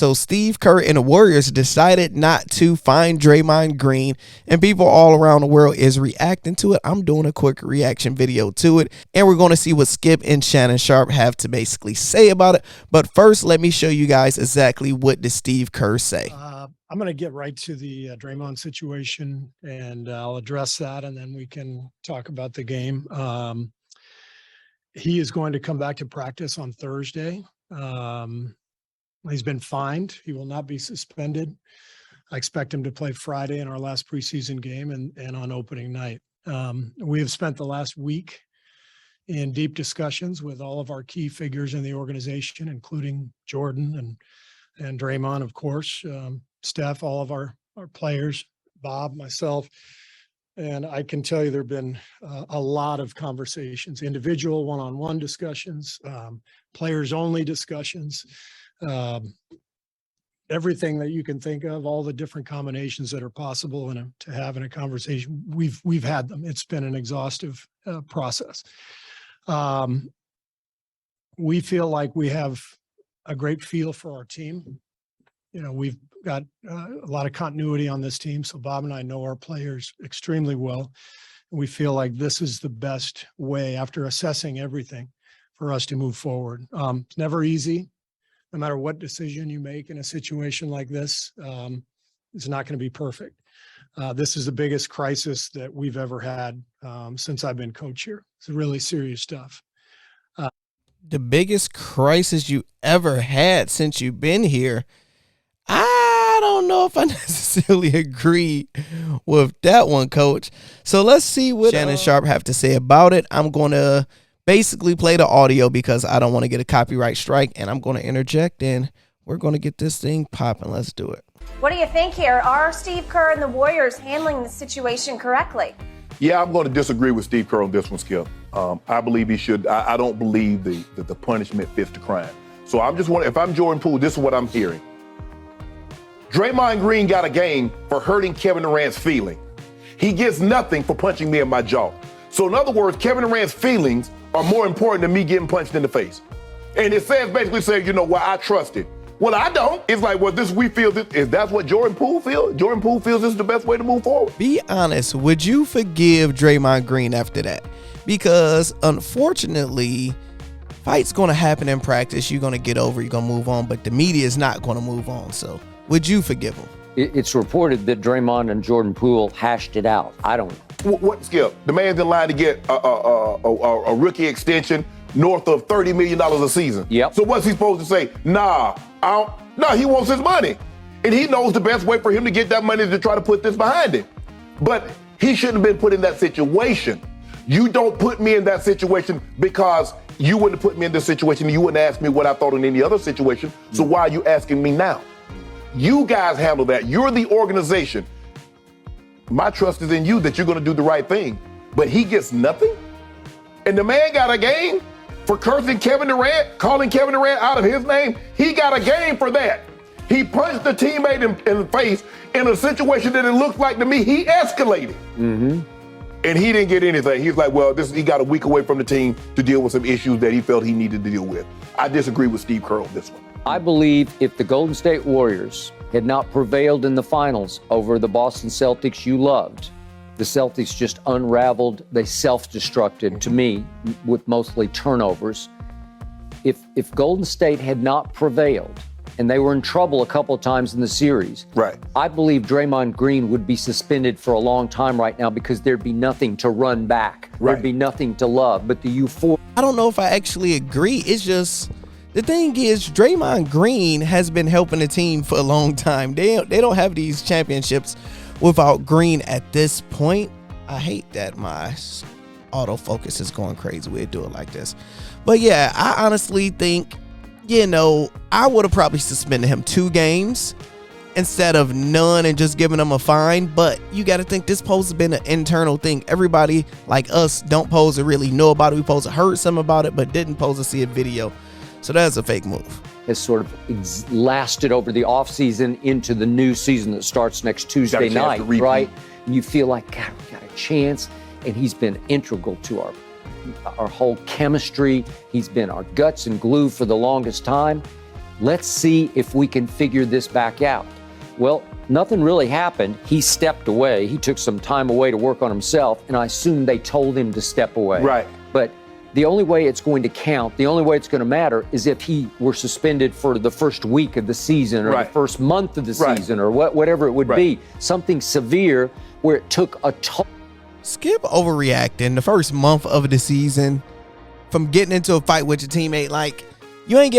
So Steve Kerr and the Warriors decided not to find Draymond Green, and people all around the world is reacting to it. I'm doing a quick reaction video to it, and we're going to see what Skip and Shannon Sharp have to basically say about it. But first, let me show you guys exactly what did Steve Kerr say. I'm going to get right to the Draymond situation, and I'll address that, and then we can talk about the game. He is going to come back to practice on Thursday. He's been fined. He will not be suspended. I expect him to play Friday in our last preseason game and on opening night. We have spent the last week in deep discussions with all of our key figures in the organization, including Jordan and Draymond, of course, Steph, all of our players, Bob, myself. And I can tell you there have been a lot of conversations, individual one-on-one discussions, players-only discussions, everything that you can think of, all the different combinations that are possible to have in a conversation. We've had them. It's been an exhaustive process. We feel like we have a great feel for our team. You know, we've got a lot of continuity on this team. So Bob and I know our players extremely well. We feel like this is the best way, after assessing everything, for us to move forward. It's never easy. No matter what decision you make in a situation like this, it's not going to be perfect. This is the biggest crisis that we've ever had since I've been coach here. It's really serious stuff. The biggest crisis you ever had since you've been here? I don't know if I necessarily agree with that one, Coach. So let's see what Shannon Sharp have to say about it. I'm going to basically play the audio because I don't want to get a copyright strike, and I'm going to interject, and we're going to get this thing popping. Let's do it. What do you think here? Are Steve Kerr and the Warriors handling the situation correctly? Yeah, I'm going to disagree with Steve Kerr on this one, Skip. I believe he should. I don't believe that the punishment fits the crime. So I'm just wondering, if I'm Jordan Poole, this is what I'm hearing. Draymond Green got a game for hurting Kevin Durant's feeling. He gets nothing for punching me in my jaw. So in other words, Kevin Durant's feelings are more important than me getting punched in the face. And it says, basically saying, you know, well, I trust it. Well, I don't. It's like, well, we feel this. Is that what Jordan Poole feels? Jordan Poole feels this is the best way to move forward. Be honest. Would you forgive Draymond Green after that? Because unfortunately, fight's going to happen in practice. You're going to get over, you're going to move on, but the media is not going to move on. So would you forgive him? It's reported that Draymond and Jordan Poole hashed it out. I don't know. What, Skip? The man's in line to get a rookie extension north of $30 million a season. Yep. So what's he supposed to say? Nah, he wants his money. And he knows the best way for him to get that money is to try to put this behind him. But he shouldn't have been put in that situation. You don't put me in that situation because you wouldn't have put me in this situation. You wouldn't ask me what I thought in any other situation. So why are you asking me now? You guys handle that. You're the organization. My trust is in you that you're going to do the right thing. But he gets nothing? And the man got a game for cursing Kevin Durant, calling Kevin Durant out of his name. He got a game for that. He punched the teammate in the face in a situation that it looks like to me he escalated. Mm-hmm. And he didn't get anything. He's like, well, he got a week away from the team to deal with some issues that he felt he needed to deal with. I disagree with Steve Kerr on this one. I believe if the Golden State Warriors had not prevailed in the finals over the Boston Celtics you loved, the Celtics just unraveled. They self-destructed, to me, with mostly turnovers. If Golden State had not prevailed, and they were in trouble a couple of times in the series, right, I believe Draymond Green would be suspended for a long time right now because there'd be nothing to run back. Right. There'd be nothing to love. But the euphoria... I don't know if I actually agree. It's just... The thing is, Draymond Green has been helping the team for a long time. They don't have these championships without Green at this point. I hate that my autofocus is going crazy. We'd do it like this. But yeah, I honestly think, I would have probably suspended him 2 games instead of none and just giving him a fine. But you got to think this supposed to been an internal thing. Everybody like us don't supposed to really know about it. We supposed to heard something about it, but didn't supposed to see a video. So that's a fake move. Has sort of lasted over the offseason into the new season that starts next Tuesday night, right? And you feel like, God, we got a chance. And he's been integral to our whole chemistry. He's been our guts and glue for the longest time. Let's see if we can figure this back out. Well, nothing really happened. He stepped away. He took some time away to work on himself, and I assume they told him to step away. Right. But the only way it's going to count, the only way it's going to matter is if he were suspended for the first week of the season or the first month of the season or whatever it would be. Something severe where it took a toll. Skip overreacting the first month of the season from getting into a fight with your teammate. Like, you didn't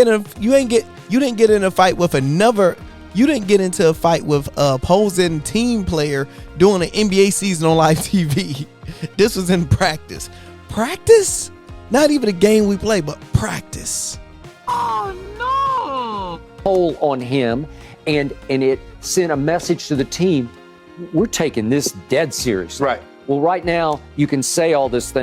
get in a fight with a opposing team player during an NBA season on live TV. This was in practice. Practice? Not even a game we play, but practice. Oh no! Poll on him, and it sent a message to the team. We're taking this dead seriously. Right. Well, right now you can say this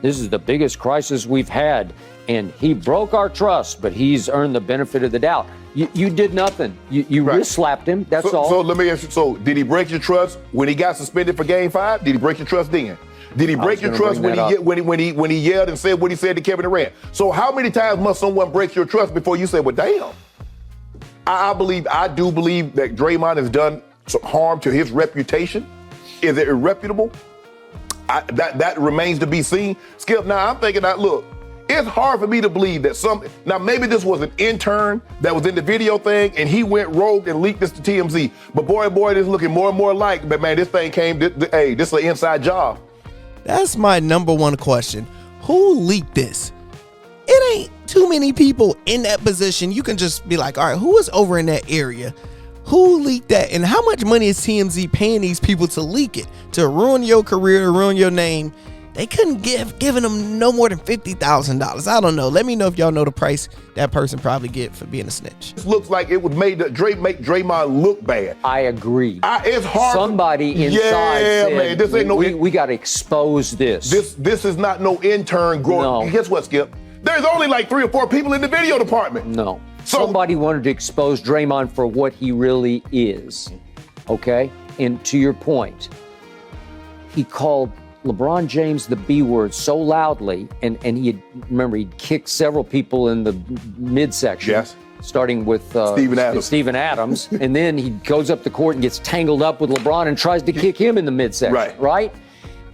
is the biggest crisis we've had, and he broke our trust, but he's earned the benefit of the doubt. You did nothing. You wrist slapped him. That's all. So let me ask you. So did he break your trust when he got suspended for Game 5? Did he break your trust then? Did he break your trust when he yelled and said what he said to Kevin Durant? So how many times must someone break your trust before you say, well, damn? I do believe that Draymond has done some harm to his reputation. Is it irreputable? That remains to be seen. Skip, now I'm thinking that, look, it's hard for me to believe that now maybe this was an intern that was in the video thing and he went rogue and leaked this to TMZ. But boy, this is looking more and more like, but man, this thing hey, this is an inside job. That's my number one question. Who leaked this? It ain't too many people in that position. You can just be like, all right, who is over in that area? Who leaked that? And how much money is TMZ paying these people to leak it? To ruin your career, to ruin your name? They couldn't given them no more than $50,000. I don't know. Let me know if y'all know the price that person probably get for being a snitch. This looks like it was made to make Draymond look bad. I agree. It's hard. Somebody inside said, man, this ain't we got to expose this. This is not no intern growing. No. Guess what, Skip? There's only like 3 or 4 people in the video department. No. Somebody wanted to expose Draymond for what he really is. Okay? And to your point, he called LeBron James the B word so loudly, and he'd kicked several people in the midsection. Yes. Starting with Steven Adams. And then he goes up the court and gets tangled up with LeBron and tries to kick him in the midsection. Right?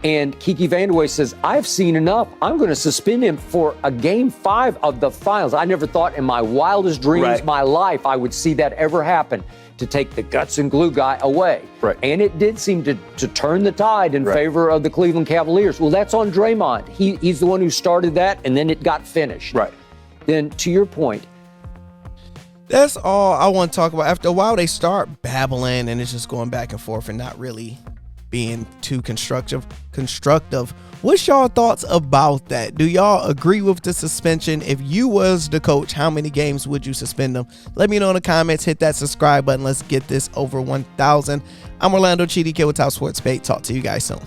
And Kiki Vandeweghe says, I've seen enough. I'm going to suspend him for a Game 5 of the finals. I never thought in my wildest dreams, my life, I would see that ever happen, to take the guts and glue guy away. Right. And it did seem to turn the tide in favor of the Cleveland Cavaliers. Well, that's on Draymond. He's the one who started that, and then it got finished. Right. Then, to your point, that's all I want to talk about. After a while, they start babbling, and it's just going back and forth and not really being too constructive. What's y'all thoughts about that? Do y'all agree with the suspension? If you was the coach, how many games would you suspend them? Let me know in the comments. Hit that subscribe button. Let's get this over 1,000. I'm Orlando Chidi, Kid with Top Sports Pay. Talk to you guys soon.